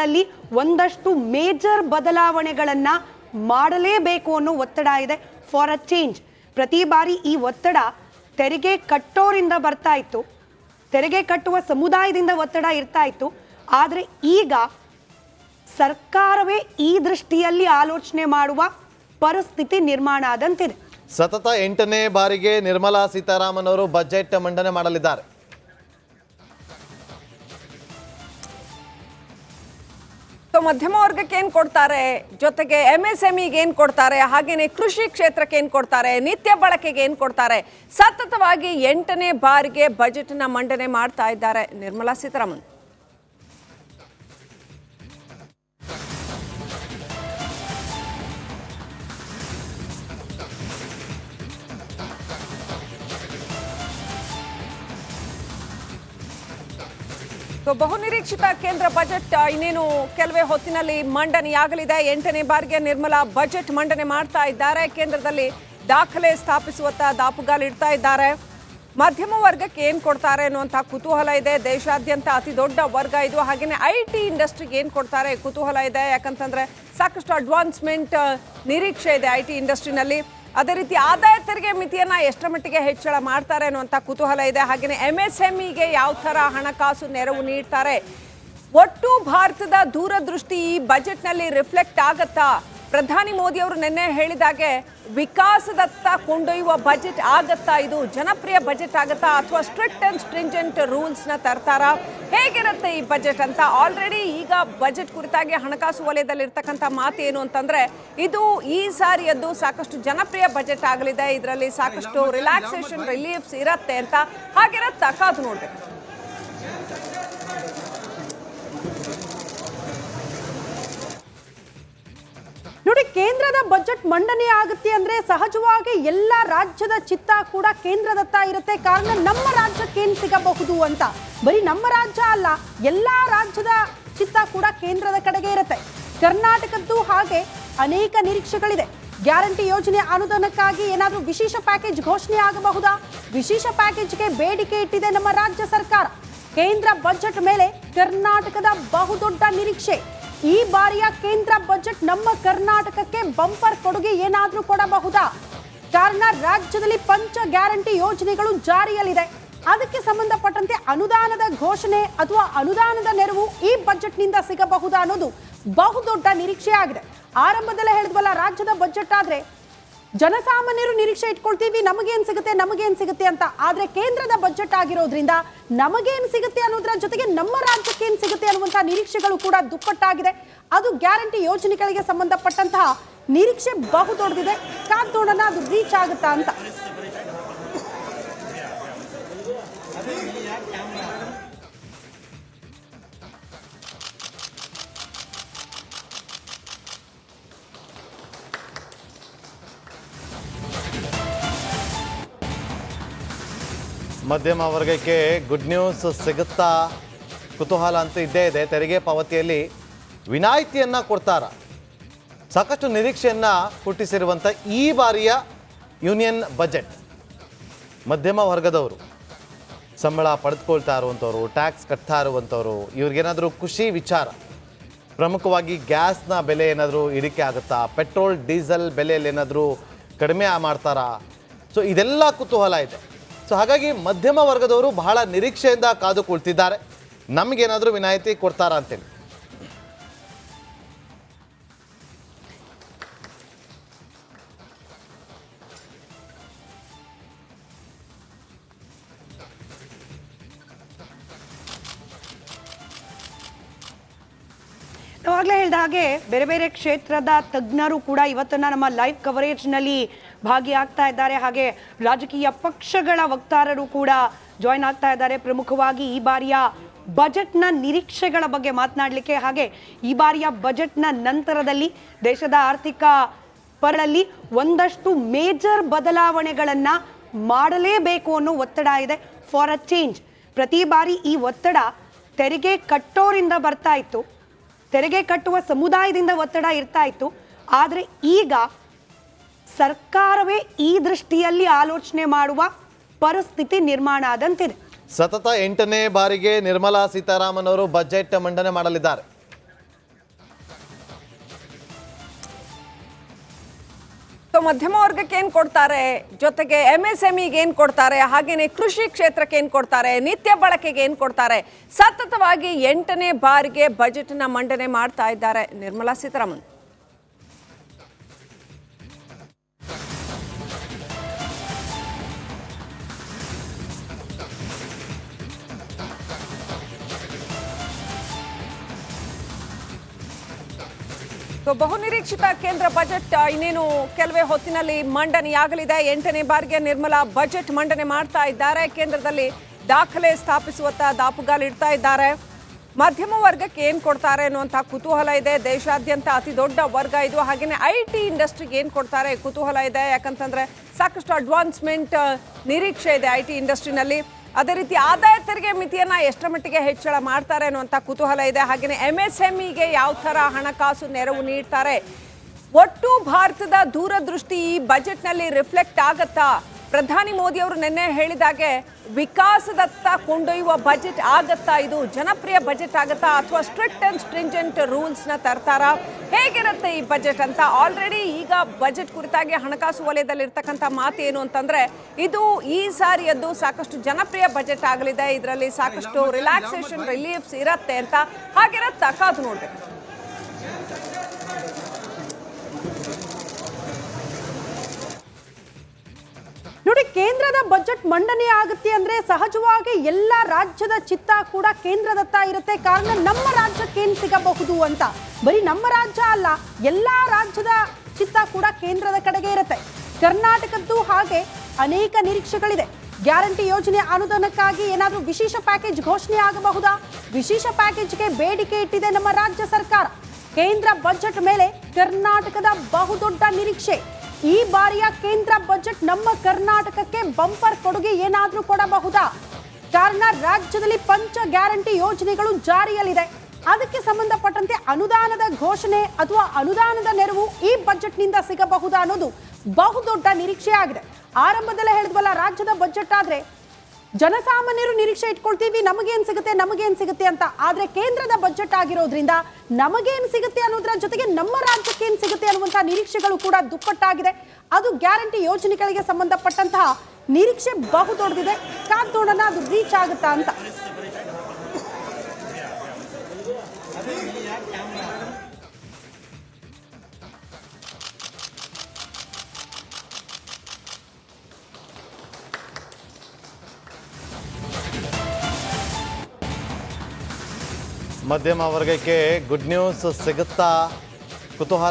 ಬಜೆಟ್ಗಳಲ್ಲಿ ಒಂದಷ್ಟು ಮೇಜರ್ ಬದಲಾವಣೆಗಳನ್ನು ಮಾಡಲೇಬೇಕು ಅನ್ನೋ ಒತ್ತಡ ಇದೆ ಫಾರ್ ಅ ಚೇಂಜ್. ಪ್ರತಿ ಬಾರಿ ಈ ಒತ್ತಡ ತೆರಿಗೆ ಕಟ್ಟೋರಿಂದ ಬರ್ತಾ ಇತ್ತು, ತೆರಿಗೆ ಕಟ್ಟುವ ಸಮುದಾಯದಿಂದ ಒತ್ತಡ ಇರ್ತಾ ಇತ್ತು. ಆದರೆ ಈಗ ಸರ್ಕಾರವೇ ಈ ದೃಷ್ಟಿಯಲ್ಲಿ ಆಲೋಚನೆ ಮಾಡುವ ಪರಿಸ್ಥಿತಿ ನಿರ್ಮಾಣ ಆದಂತಿದೆ. ಸತತ 8ನೇ ಬಾರಿಗೆ ನಿರ್ಮಲಾ ಸೀತಾರಾಮನ್ ಅವರು ಬಜೆಟ್ ಮಂಡನೆ ಮಾಡಲಿದ್ದಾರೆ. ಮಧ್ಯಮ ವರ್ಗಕ್ಕೆ ಏನು ಕೊಡ್ತಾರೆ, ಜೊತೆಗೆ MSMEಗೆ ಏನು ಕೊಡ್ತಾರೆ, ಹಾಗೇನೆ ಕೃಷಿ ಕ್ಷೇತ್ರಕ್ಕೆ ಏನು ಕೊಡ್ತಾರೆ, ನಿತ್ಯ ಬಳಕೆಗೆ ಏನು ಕೊಡ್ತಾರೆ, ಸತತವಾಗಿ 8ನೇ ಬಾರಿಗೆ ಬಜೆಟ್ನ ಮಂಡನೆ ಮಾಡ್ತಾ ಇದ್ದಾರೆ ನಿರ್ಮಲಾ ಸೀತಾರಾಮನ್. ಬಹುನಿರೀಕ್ಷಿತ ಕೇಂದ್ರ ಬಜೆಟ್ ಇನ್ನೇನು ಕೆಲವೇ ಹೊತ್ತಿನಲ್ಲಿ ಮಂಡನೆಯಾಗಲಿದೆ. 8ನೇ ಬಾರಿಗೆ ನಿರ್ಮಲಾ ಬಜೆಟ್ ಮಂಡನೆ ಮಾಡ್ತಾ ಇದ್ದಾರೆ. ಕೇಂದ್ರದಲ್ಲಿ ದಾಖಲೆ ಸ್ಥಾಪಿಸುವತ್ತ ದಾಪುಗಾಲಿಡ್ತಾ ಇದ್ದಾರೆ. ಮಧ್ಯಮ ವರ್ಗಕ್ಕೆ ಏನು ಕೊಡ್ತಾರೆ ಅನ್ನುವಂಥ ಕುತೂಹಲ ಇದೆ. ದೇಶಾದ್ಯಂತ ಅತಿ ದೊಡ್ಡ ವರ್ಗ ಇದು. ಹಾಗೆಯೇ IT ಇಂಡಸ್ಟ್ರಿಗೆ ಏನು ಕೊಡ್ತಾರೆ ಕುತೂಹಲ ಇದೆ. ಯಾಕಂತಂದ್ರೆ ಸಾಕಷ್ಟು ಅಡ್ವಾನ್ಸ್ಮೆಂಟ್ ನಿರೀಕ್ಷೆ ಇದೆ IT ಇಂಡಸ್ಟ್ರಿನಲ್ಲಿ. ಅದೇ ರೀತಿ ಆದಾಯ ತೆರಿಗೆ ಮಿತಿಯನ್ನು ಎಷ್ಟರ ಮಟ್ಟಿಗೆ ಹೆಚ್ಚಳ ಮಾಡ್ತಾರೆ ಅನ್ನುವಂಥ ಕುತೂಹಲ ಇದೆ. ಹಾಗೆಯೇ MSMEಗೆ ಯಾವ ಥರ ಹಣಕಾಸು ನೆರವು ನೀಡ್ತಾರೆ, ಒಟ್ಟು ಭಾರತದ ದೂರದೃಷ್ಟಿ ಈ ಬಜೆಟ್ನಲ್ಲಿ ರಿಫ್ಲೆಕ್ಟ್ ಆಗತ್ತಾ? ಪ್ರಧಾನಿ ಮೋದಿ ಅವರು ನಿನ್ನೆ ಹೇಳಿದಾಗೆ ವಿಕಾಸದತ್ತ ಕೊಂಡೊಯ್ಯುವ ಬಜೆಟ್ ಆಗತ್ತಾ? ಇದು ಜನಪ್ರಿಯ ಬಜೆಟ್ ಆಗತ್ತಾ ಅಥವಾ ಸ್ಟ್ರಿಕ್ಟ್ ಅಂಡ್ ಸ್ಟ್ರಿಂಜೆಂಟ್ ರೂಲ್ಸ್ನ ತರ್ತಾರ? ಹೇಗಿರುತ್ತೆ ಈ ಬಜೆಟ್ ಅಂತ ಆಲ್ರೆಡಿ ಈಗ ಬಜೆಟ್ ಕುರಿತಾಗಿ ಹಣಕಾಸು ವಲಯದಲ್ಲಿರ್ತಕ್ಕಂಥ ಮಾತು ಏನು ಅಂತಂದ್ರೆ, ಇದು ಈ ಸಾರಿಯದ್ದು ಸಾಕಷ್ಟು ಜನಪ್ರಿಯ ಬಜೆಟ್ ಆಗಲಿದೆ. ಇದರಲ್ಲಿ ಸಾಕಷ್ಟು ರಿಲ್ಯಾಕ್ಸೇಷನ್ ರಿಲೀಫ್ಸ್ ಇರತ್ತೆ ಅಂತ. ಹಾಗಿರತ್ತ ಕಾದು ನೋಡ್ಬೇಕು. ನೋಡಿ, ಕೇಂದ್ರದ ಬಜೆಟ್ ಮಂಡನೆ ಆಗುತ್ತೆ ಅಂದ್ರೆ ಸಹಜವಾಗಿ ಎಲ್ಲ ರಾಜ್ಯದ ಚಿತ್ತ ಕೂಡ ಕೇಂದ್ರದತ್ತ ಇರುತ್ತೆ. ಕಾರಣ ನಮ್ಮ ರಾಜ್ಯಕ್ಕೆ ಏನ್ ಸಿಗಬಹುದು ಅಂತ. ಬರೀ ನಮ್ಮ ರಾಜ್ಯ ಅಲ್ಲ, ಎಲ್ಲಾ ರಾಜ್ಯದ ಚಿತ್ತ ಕೂಡ ಕೇಂದ್ರದ ಕಡೆಗೆ ಇರುತ್ತೆ. ಕರ್ನಾಟಕದ್ದು ಹಾಗೆ ಅನೇಕ ನಿರೀಕ್ಷೆಗಳಿದೆ. ಗ್ಯಾರಂಟಿ ಯೋಜನೆ ಅನುದಾನಕ್ಕಾಗಿ ಏನಾದರೂ ವಿಶೇಷ ಪ್ಯಾಕೇಜ್ ಘೋಷಣೆ ಆಗಬಹುದಾ? ವಿಶೇಷ ಪ್ಯಾಕೇಜ್ಗೆ ಬೇಡಿಕೆ ಇಟ್ಟಿದೆ ನಮ್ಮ ರಾಜ್ಯ ಸರ್ಕಾರ. ಕೇಂದ್ರ ಬಜೆಟ್ ಮೇಲೆ ಕರ್ನಾಟಕದ ಬಹುದೊಡ್ಡ ನಿರೀಕ್ಷೆ. ಈ ಬಾರಿಯ ಕೇಂದ್ರ ಬಜೆಟ್ ನಮ್ಮ ಕರ್ನಾಟಕಕ್ಕೆ ಬಂಪರ್ ಕೊಡುಗೆ ಏನಾದರೂ ಕೊಡಬಹುದಾ? ಕಾರಣ ರಾಜ್ಯದಲ್ಲಿ ಪಂಚ ಗ್ಯಾರಂಟಿ ಯೋಜನೆಗಳು ಜಾರಿಯಲ್ಲಿದೆ. ಅದಕ್ಕೆ ಸಂಬಂಧಪಟ್ಟಂತೆ ಅನುದಾನದ ಘೋಷಣೆ ಅಥವಾ ಅನುದಾನದ ನೆರವು ಈ ಬಜೆಟ್ನಿಂದ ಸಿಗಬಹುದಾ ಅನ್ನೋದು ಬಹುದೊಡ್ಡ ನಿರೀಕ್ಷೆ ಆಗಿದೆ. ಆರಂಭದಲ್ಲೇ ಹೇಳಿದ್ವಲ್ಲ, ರಾಜ್ಯದ ಬಜೆಟ್ ಆದ್ರೆ ಜನಸಾಮಾನ್ಯರು ನಿರೀಕ್ಷೆ ಇಟ್ಕೊಳ್ತೀವಿ, ನಮಗೇನು ಸಿಗುತ್ತೆ ಅಂತ. ಆದ್ರೆ ಕೇಂದ್ರದ ಬಜೆಟ್ ಆಗಿರೋದ್ರಿಂದ ನಮಗೇನು ಸಿಗುತ್ತೆ ಅನ್ನೋದ್ರ ಜೊತೆಗೆ ನಮ್ಮ ರಾಜ್ಯಕ್ಕೆ ಏನು ಸಿಗುತ್ತೆ ಅನ್ನುವಂತಹ ನಿರೀಕ್ಷೆಗಳು ಕೂಡ ದುಪ್ಪಟ್ಟಾಗಿದೆ. ಅದು ಗ್ಯಾರಂಟಿ ಯೋಜನೆಗಳಿಗೆ ಸಂಬಂಧಪಟ್ಟಂತಹ ನಿರೀಕ್ಷೆ ಬಹುದೊಡ್ಡದಿದೆ. ಕಾದ್ ನೋಡೋಣ ಅದು ರೀಚ್ ಆಗುತ್ತಾ ಅಂತ. ಮಧ್ಯಮ ವರ್ಗಕ್ಕೆ ಗುಡ್ ನ್ಯೂಸ್ ಸಿಗುತ್ತಾ? ಕುತೂಹಲ ಅಂತೂ ಇದ್ದೇ ಇದೆ. ತೆರಿಗೆ ಪಾವತಿಯಲ್ಲಿ ವಿನಾಯಿತಿಯನ್ನು ಕೊಡ್ತಾರ? ಸಾಕಷ್ಟು ನಿರೀಕ್ಷೆಯನ್ನು ಹುಟ್ಟಿಸಿರುವಂಥ ಈ ಬಾರಿಯ ಯೂನಿಯನ್ ಬಜೆಟ್ ಮಧ್ಯಮ ವರ್ಗದವರು, ಸಂಬಳ ಪಡೆದುಕೊಳ್ತಾ ಇರುವಂಥವ್ರು, ಟ್ಯಾಕ್ಸ್ ಕಟ್ತಾ ಇರುವಂಥವ್ರು, ಇವ್ರಿಗೇನಾದರೂ ಖುಷಿ ವಿಚಾರ. ಪ್ರಮುಖವಾಗಿ ಗ್ಯಾಸ್ನ ಬೆಲೆ ಏನಾದರೂ ಇಳಿಕೆ ಆಗುತ್ತಾ? ಪೆಟ್ರೋಲ್ ಡೀಸೆಲ್ ಬೆಲೆಯಲ್ಲಿ ಏನಾದರೂ ಕಡಿಮೆ ಮಾಡ್ತಾರಾ? ಸೊ ಇದೆಲ್ಲ ಕುತೂಹಲ ಇದೆ. ಸೊ ಹಾಗಾಗಿ ಮಧ್ಯಮ ವರ್ಗದವರು ಬಹಳ ನಿರೀಕ್ಷೆಯಿಂದ ಕಾದು ಕುಳಿತಿದ್ದಾರೆ, ನಮಗೇನಾದರೂ ವಿನಾಯಿತಿ ಕೊಡ್ತಾರಾ ಅಂತೇಳಿ. ನಾವಾಗಲೇ ಹೇಳಿದ ಹಾಗೆ ಬೇರೆ ಬೇರೆ ಕ್ಷೇತ್ರದ ತಜ್ಞರು ಕೂಡ ಇವತ್ತನ್ನ ನಮ್ಮ ಲೈವ್ ಕವರೇಜ್ನಲ್ಲಿ ಭಾಗಿಯಾಗ್ತಾ ಇದ್ದಾರೆ. ಹಾಗೆ ರಾಜಕೀಯ ಪಕ್ಷಗಳ ವಕ್ತಾರರು ಕೂಡ ಜಾಯ್ನ್ ಆಗ್ತಾ ಇದ್ದಾರೆ. ಪ್ರಮುಖವಾಗಿ ಈ ಬಾರಿಯ ಬಜೆಟ್ನ ನಿರೀಕ್ಷೆಗಳ ಬಗ್ಗೆ ಮಾತನಾಡಲಿಕ್ಕೆ, ಹಾಗೆ ಈ ಬಾರಿಯ ಬಜೆಟ್ನ ನಂತರದಲ್ಲಿ ದೇಶದ ಆರ್ಥಿಕ ಪರದಲ್ಲಿ ಒಂದಷ್ಟು ಮೇಜರ್ ಬದಲಾವಣೆಗಳನ್ನು ಮಾಡಲೇಬೇಕು ಅನ್ನೋ ಒತ್ತಡ ಇದೆ ಫಾರ್ ಅ ಚೇಂಜ್. ಪ್ರತಿ ಬಾರಿ ಈ ಒತ್ತಡ ತೆರಿಗೆ ಕಟ್ಟೋರಿಂದ ಬರ್ತಾ ಇತ್ತು, ತೆರಿಗೆ ಕಟ್ಟುವ ಸಮುದಾಯದಿಂದ ಒತ್ತಡ ಇರ್ತಾ ಇತ್ತು. ಆದರೆ ಈಗ ಸರ್ಕಾರವೇ ಈ ದೃಷ್ಟಿಯಲ್ಲಿ ಆಲೋಚನೆ ಮಾಡುವ ಪರಿಸ್ಥಿತಿ ನಿರ್ಮಾಣ ಆದಂತಿದೆ. ಸತತ 8ನೇ ಬಾರಿಗೆ ನಿರ್ಮಲಾ ಸೀತಾರಾಮನ್ ಅವರು ಬಜೆಟ್ ಮಂಡನೆ ಮಾಡಲಿದ್ದಾರೆ. ಸೊ ಮಧ್ಯಮ ವರ್ಗಕ್ಕೆ ಏನು ಕೊಡ್ತಾರೆ, ಜೊತೆಗೆ MSMEಗೆ ಏನು ಕೊಡ್ತಾರೆ, ಹಾಗೇನೆ ಕೃಷಿ ಕ್ಷೇತ್ರಕ್ಕೆ ಏನು ಕೊಡ್ತಾರೆ, ನಿತ್ಯ ಬಳಕೆಗೆ ಏನು ಕೊಡ್ತಾರೆ, ಸತತವಾಗಿ 8ನೇ ಬಾರಿಗೆ ಬಜೆಟ್ನ ಮಂಡನೆ ಮಾಡ್ತಾ ಇದ್ದಾರೆ ನಿರ್ಮಲಾ ಸೀತಾರಾಮನ್. ಸೊ ಬಹುನಿರೀಕ್ಷಿತ ಕೇಂದ್ರ ಬಜೆಟ್ ಇನ್ನೇನು ಕೆಲವೇ ಹೊತ್ತಿನಲ್ಲಿ ಮಂಡನೆಯಾಗಲಿದೆ. 8ನೇ ಬಾರಿಗೆ ನಿರ್ಮಲಾ ಬಜೆಟ್ ಮಂಡನೆ ಮಾಡ್ತಾ ಇದ್ದಾರೆ. ಕೇಂದ್ರದಲ್ಲಿ ದಾಖಲೆ ಸ್ಥಾಪಿಸುವತ್ತ ದಾಪುಗಾಲಿಡ್ತಾ ಇದ್ದಾರೆ. ಮಧ್ಯಮ ವರ್ಗಕ್ಕೆ ಏನು ಕೊಡ್ತಾರೆ ಅನ್ನುವಂಥ ಕುತೂಹಲ ಇದೆ. ದೇಶಾದ್ಯಂತ ಅತಿ ದೊಡ್ಡ ವರ್ಗ ಇದು. ಹಾಗೆಯೇ IT ಇಂಡಸ್ಟ್ರಿಗೆ ಏನು ಕೊಡ್ತಾರೆ ಕುತೂಹಲ ಇದೆ. ಯಾಕಂತಂದ್ರೆ ಸಾಕಷ್ಟು ಅಡ್ವಾನ್ಸ್ಮೆಂಟ್ ನಿರೀಕ್ಷೆ ಇದೆ IT ಇಂಡಸ್ಟ್ರಿನಲ್ಲಿ. ಅದೇ ರೀತಿ ಆದಾಯ ತೆರಿಗೆ ಮಿತಿಯನ್ನ ಎಷ್ಟರ ಮಟ್ಟಿಗೆ ಹೆಚ್ಚಳ ಮಾಡ್ತಾರೆ ಅನ್ನುವಂಥ ಕುತೂಹಲ ಇದೆ. ಹಾಗೆಯೇ MSMEಗೆ ಯಾವ ಥರ ಹಣಕಾಸು ನೆರವು ನೀಡ್ತಾರೆ, ಒಟ್ಟು ಭಾರತದ ದೂರದೃಷ್ಟಿ ಈ ಬಜೆಟ್ನಲ್ಲಿ ರಿಫ್ಲೆಕ್ಟ್ ಆಗತ್ತಾ? ಪ್ರಧಾನಿ ಮೋದಿ ಅವರು ನಿನ್ನೆ ಹೇಳಿದಾಗೆ ವಿಕಾಸದತ್ತ ಕೊಂಡೊಯ್ಯುವ ಬಜೆಟ್ ಆಗತ್ತಾ? ಇದು ಜನಪ್ರಿಯ ಬಜೆಟ್ ಆಗತ್ತಾ ಅಥವಾ ಸ್ಟ್ರಿಕ್ಟ್ ಅಂಡ್ ಸ್ಟ್ರಿಂಜೆಂಟ್ ರೂಲ್ಸ್ನ ತರ್ತಾರ? ಹೇಗಿರುತ್ತೆ ಈ ಬಜೆಟ್ ಅಂತ ಆಲ್ರೆಡಿ ಈಗ ಬಜೆಟ್ ಕುರಿತಾಗಿ ಹಣಕಾಸು ವಲಯದಲ್ಲಿರ್ತಕ್ಕಂಥ ಮಾತು ಏನು ಅಂತಂದ್ರೆ, ಇದು ಈ ಸಾರಿಯದ್ದು ಸಾಕಷ್ಟು ಜನಪ್ರಿಯ ಬಜೆಟ್ ಆಗಲಿದೆ. ಇದರಲ್ಲಿ ಸಾಕಷ್ಟು ರಿಲ್ಯಾಕ್ಸೇಷನ್ ರಿಲೀಫ್ಸ್ ಇರತ್ತೆ ಅಂತ. ಹಾಗಿರತ್ತ ಕಾದು ನೋಡ್ಬೇಕು. ನೋಡಿ, ಕೇಂದ್ರದ ಬಜೆಟ್ ಮಂಡನೆ ಆಗುತ್ತೆ ಅಂದ್ರೆ ಸಹಜವಾಗಿ ಎಲ್ಲ ರಾಜ್ಯದ ಚಿತ್ತ ಕೂಡ ಕೇಂದ್ರದತ್ತ ಇರುತ್ತೆ. ಕಾರಣ ನಮ್ಮ ರಾಜ್ಯಕ್ಕೇನು ಸಿಗಬಹುದು ಅಂತ. ಬರೀ ನಮ್ಮ ರಾಜ್ಯ ಅಲ್ಲ, ಎಲ್ಲಾ ರಾಜ್ಯದ ಚಿತ್ತ ಕೂಡ ಕೇಂದ್ರದ ಕಡೆಗೆ ಇರುತ್ತೆ. ಕರ್ನಾಟಕದ್ದು ಹಾಗೆ ಅನೇಕ ನಿರೀಕ್ಷೆಗಳಿದೆ. ಗ್ಯಾರಂಟಿ ಯೋಜನೆ ಅನುದಾನಕ್ಕಾಗಿ ಏನಾದರೂ ವಿಶೇಷ ಪ್ಯಾಕೇಜ್ ಘೋಷಣೆ ಆಗಬಹುದಾ? ವಿಶೇಷ ಪ್ಯಾಕೇಜ್ಗೆ ಬೇಡಿಕೆ ಇಟ್ಟಿದೆ ನಮ್ಮ ರಾಜ್ಯ ಸರ್ಕಾರ. ಕೇಂದ್ರ ಬಜೆಟ್ ಮೇಲೆ ಕರ್ನಾಟಕದ ಬಹುದೊಡ್ಡ ನಿರೀಕ್ಷೆ. ಈ ಬಾರಿಯ ಕೇಂದ್ರ ಬಜೆಟ್ ನಮ್ಮ ಕರ್ನಾಟಕಕ್ಕೆ ಬಂಪರ್ ಕೊಡುಗೆ ಏನಾದರೂ ಕೊಡಬಹುದಾ? ಕಾರಣ ರಾಜ್ಯದಲ್ಲಿ ಪಂಚ ಗ್ಯಾರಂಟಿ ಯೋಜನೆಗಳು ಜಾರಿಯಲ್ಲಿದೆ. ಅದಕ್ಕೆ ಸಂಬಂಧಪಟ್ಟಂತೆ ಅನುದಾನದ ಘೋಷಣೆ ಅಥವಾ ಅನುದಾನದ ನೆರವು ಈ ಬಜೆಟ್ನಿಂದ ಸಿಗಬಹುದಾ ಅನ್ನೋದು ಬಹುದೊಡ್ಡ ನಿರೀಕ್ಷೆ ಆಗಿದೆ. ಆರಂಭದಲ್ಲೇ ಹೇಳಿದ್ವಲ್ಲ, ರಾಜ್ಯದ ಬಜೆಟ್ ಆದ್ರೆ ಜನಸಾಮಾನ್ಯರು ನಿರೀಕ್ಷೆ ಇಟ್ಕೊಳ್ತೀವಿ, ನಮಗೇನು ಸಿಗುತ್ತೆ ಅಂತ. ಆದ್ರೆ ಕೇಂದ್ರದ ಬಜೆಟ್ ಆಗಿರೋದ್ರಿಂದ ನಮಗೇನು ಸಿಗುತ್ತೆ ಅನ್ನೋದ್ರ ಜೊತೆಗೆ ನಮ್ಮ ರಾಜ್ಯಕ್ಕೆ ಏನು ಸಿಗುತ್ತೆ ಅನ್ನುವಂತಹ ನಿರೀಕ್ಷೆಗಳು ಕೂಡ ದುಪ್ಪಟ್ಟಾಗಿದೆ. ಅದು ಗ್ಯಾರಂಟಿ ಯೋಜನೆಗಳಿಗೆ ಸಂಬಂಧಪಟ್ಟಂತಹ ನಿರೀಕ್ಷೆ ಬಹುದೊಡ್ಡದಿದೆ. ಕಾದ್ ನೋಡೋಣ ಅದು ರೀಚ್ ಆಗುತ್ತಾ ಅಂತ. ಮಧ್ಯಮ ವರ್ಗಕ್ಕೆ ಗುಡ್ ನ್ಯೂಸ್ ಸಿಗುತ್ತಾ? ಕುತೂಹಲ